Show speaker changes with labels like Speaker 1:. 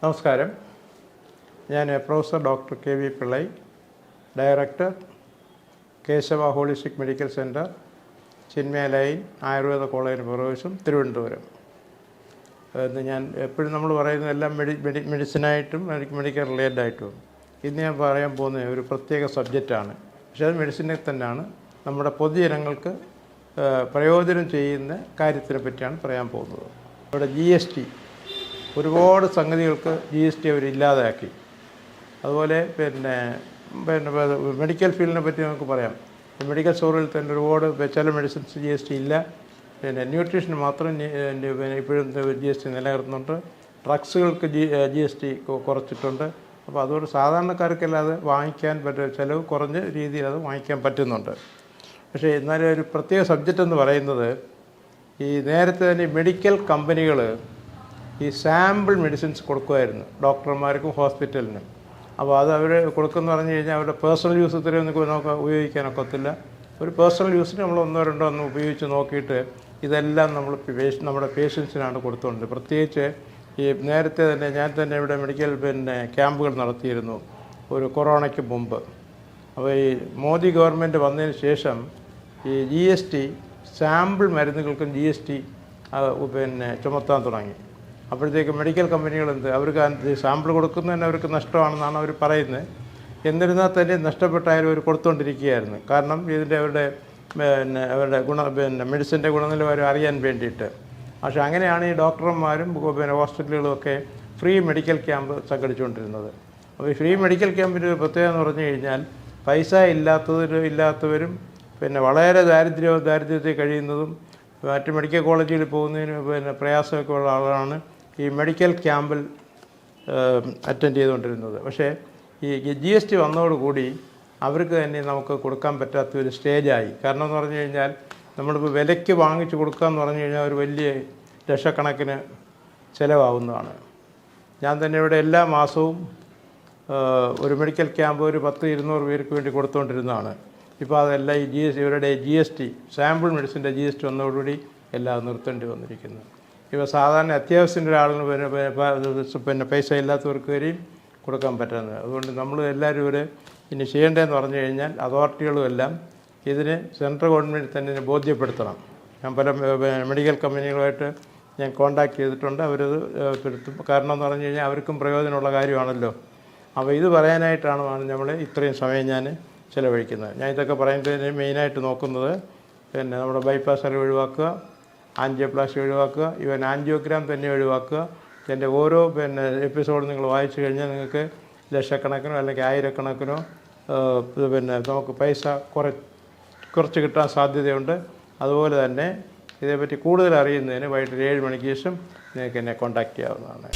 Speaker 1: നമസ്കാരം. ഞാൻ professor doctor K V Pillai, director Keshava holistic medical centre, Chinmaya lane Ayurveda കോളേജിന് പുറകുവശം, തിരുവനന്തപുരം. ഞാൻ എപ്പോഴും നമ്മൾ പറയുന്നത് എല്ലാം മെഡിസിനായിട്ടും മെഡിക്കൽ റിലേറ്റഡ് ആയിട്ടും. ഇന്ന് ഞാൻ പറയാൻ പോകുന്ന ഒരു പ്രത്യേക സബ്ജക്റ്റാണ്. പക്ഷേ അത് മെഡിസിനെ തന്നെയാണ്. നമ്മുടെ പൊതുജനങ്ങൾക്ക് പ്രയോജനം ചെയ്യുന്ന കാര്യത്തിനെ പറ്റിയാണ് പറയാൻ പോകുന്നത്. ഇവിടെ GST ഒരുപാട് സംഗതികൾക്ക് GST അവരില്ലാതാക്കി. അതുപോലെ പിന്നെ മെഡിക്കൽ ഫീൽഡിനെ പറ്റി നമുക്ക് പറയാം. മെഡിക്കൽ സ്റ്റോറിൽ തന്നെ ഒരുപാട് ചില മെഡിസിൻസ് GST ഇല്ല. പിന്നെ ന്യൂട്രീഷന് മാത്രം ഇപ്പോഴും GST നിലനിർത്തുന്നുണ്ട്. ഡ്രഗ്സുകൾക്ക് GST കുറച്ചിട്ടുണ്ട്. അപ്പോൾ അതുകൊണ്ട് സാധാരണക്കാർക്കെല്ലാം അത് വാങ്ങിക്കാൻ ചിലവ് കുറഞ്ഞ രീതിയിൽ അത് വാങ്ങിക്കാൻ പറ്റുന്നുണ്ട്. പക്ഷേ എന്നാലും ഒരു പ്രത്യേക സബ്ജക്റ്റ് എന്ന് പറയുന്നത്, ഈ നേരത്തെ തന്നെ മെഡിക്കൽ കമ്പനികൾ ഈ സാമ്പിൾ മെഡിസിൻസ് കൊടുക്കുമായിരുന്നു ഡോക്ടർമാർക്കും ഹോസ്പിറ്റലിനും. അപ്പോൾ അത് അവർ കൊടുക്കുമെന്ന് പറഞ്ഞു കഴിഞ്ഞാൽ അവരുടെ പേഴ്സണൽ യൂസ് ഇത്രയും നമുക്ക് ഉപയോഗിക്കാനൊക്കത്തില്ല. ഒരു പേഴ്സണൽ യൂസിന് നമ്മൾ ഒന്നോ രണ്ടോ ഒന്ന് ഉപയോഗിച്ച് നോക്കിയിട്ട് ഇതെല്ലാം നമ്മുടെ പേഷ്യൻസിനാണ് കൊടുത്തുകൊണ്ട്. പ്രത്യേകിച്ച് ഈ നേരത്തെ തന്നെ ഞാൻ തന്നെ ഇവിടെ മെഡിക്കൽ ക്യാമ്പുകൾ നടത്തിയിരുന്നു ഒരു കൊറോണയ്ക്ക് മുമ്പ്. അപ്പോൾ ഈ മോദി ഗവൺമെൻറ് വന്നതിന് ശേഷം ഈ GST സാമ്പിൾ മരുന്നുകൾക്കും GST ചുമത്താൻ തുടങ്ങി. അപ്പോഴത്തേക്ക് മെഡിക്കൽ കമ്പനികൾ അവർക്ക് സാമ്പിൾ കൊടുക്കുന്നതന്നെ അവർക്ക് നഷ്ടമാണെന്നാണ് അവർ പറയുന്നത്. എന്നിരുന്നാൽ തന്നെ നഷ്ടപ്പെട്ടായാലും അവർ കൊടുത്തുകൊണ്ടിരിക്കുകയായിരുന്നു. കാരണം അവരുടെ മെഡിസിൻ്റെ ഗുണനിലവാരം അറിയാൻ വേണ്ടിയിട്ട്. പക്ഷേ അങ്ങനെയാണ് ഈ ഡോക്ടർമാരും ഹോസ്പിറ്റലുകളുമൊക്കെ ഫ്രീ മെഡിക്കൽ ക്യാമ്പ് സംഘടിച്ചുകൊണ്ടിരുന്നത്. അപ്പോൾ ഈ ഫ്രീ മെഡിക്കൽ ക്യാമ്പിൻ്റെ ഒരു പ്രത്യേകത എന്ന് പറഞ്ഞു കഴിഞ്ഞാൽ, പൈസ ഇല്ലാത്തവരും വളരെ ദാരിദ്ര്യത്തിൽ കഴിയുന്നതും മറ്റ് മെഡിക്കൽ കോളേജിൽ പോകുന്നതിന് പ്രയാസമൊക്കെ ഉള്ള ആളാണ് ഈ മെഡിക്കൽ ക്യാമ്പിൽ അറ്റൻഡ് ചെയ്തുകൊണ്ടിരുന്നത്. പക്ഷേ ഈ GST വന്നതോടുകൂടി അവർക്ക് തന്നെ നമുക്ക് കൊടുക്കാൻ പറ്റാത്തൊരു സ്റ്റേജായി. കാരണം എന്ന് പറഞ്ഞു കഴിഞ്ഞാൽ, നമ്മളിപ്പോൾ വിലയ്ക്ക് വാങ്ങിച്ച് കൊടുക്കുക എന്ന് പറഞ്ഞു കഴിഞ്ഞാൽ ഒരു വലിയ ലക്ഷക്കണക്കിന് ചിലവാകുന്നതാണ്. ഞാൻ തന്നെ ഇവിടെ എല്ലാ മാസവും ഒരു മെഡിക്കൽ ക്യാമ്പ് ഒരു 100-200 പേർക്ക് വേണ്ടി കൊടുത്തുകൊണ്ടിരുന്നതാണ്. ഇപ്പോൾ അതെല്ലാം ഈ ഇവരുടെ GST സാമ്പിൾ മെഡിസിൻ്റെ GST വന്നതോടുകൂടി എല്ലാം നിർത്തേണ്ടി വന്നിരിക്കുന്നു. ഇപ്പോൾ സാധാരണ അത്യാവശ്യത്തിൻ്റെ ഒരാളിന് പൈസ ഇല്ലാത്തവർക്ക് വരെയും കൊടുക്കാൻ പറ്റുന്നത്. അതുകൊണ്ട് നമ്മൾ എല്ലാവരും ഇവിടെ ഇനി ചെയ്യേണ്ടതെന്ന് പറഞ്ഞു കഴിഞ്ഞാൽ, അതോറിറ്റികളും എല്ലാം ഇതിന് സെൻട്രൽ ഗവൺമെൻറ് തന്നെ ബോധ്യപ്പെടുത്തണം. ഞാൻ പല മെഡിക്കൽ കമ്പനികളുമായിട്ട് ഞാൻ കോൺടാക്ട് ചെയ്തിട്ടുണ്ട്. അവരത് പെടുത്തും. കാരണം എന്ന് പറഞ്ഞു കഴിഞ്ഞാൽ അവർക്കും പ്രയോജനമുള്ള കാര്യമാണല്ലോ. അപ്പോൾ ഇത് പറയാനായിട്ടാണ് നമ്മൾ ഇത്രയും സമയം ഞാൻ ചിലവഴിക്കുന്നത്. ഞാൻ ഇതൊക്കെ പറയുന്നതിന് മെയിനായിട്ട് നോക്കുന്നത് നമ്മുടെ ബൈപ്പാസ് സർജറി ഒഴിവാക്കുക, ആൻജിയോപ്ലാസ്റ്റി ഒഴിവാക്കുക, ഈവൻ ആൻജിയോഗ്രാം തന്നെ ഒഴിവാക്കുക. എൻ്റെ ഓരോ എപ്പിസോഡ് നിങ്ങൾ വായിച്ചു കഴിഞ്ഞാൽ നിങ്ങൾക്ക് ലക്ഷക്കണക്കിനോ അല്ലെങ്കിൽ ആയിരക്കണക്കിനോ നമുക്ക് പൈസ കുറച്ച് കിട്ടാൻ സാധ്യതയുണ്ട്. അതുപോലെ തന്നെ ഇതേപ്പറ്റി കൂടുതൽ അറിയുന്നതിന് വൈകിട്ട് 7 മണിക്ക് ശേഷം നിങ്ങൾക്ക് എന്നെ കോൺടാക്റ്റ് ചെയ്യാവുന്നതാണ്.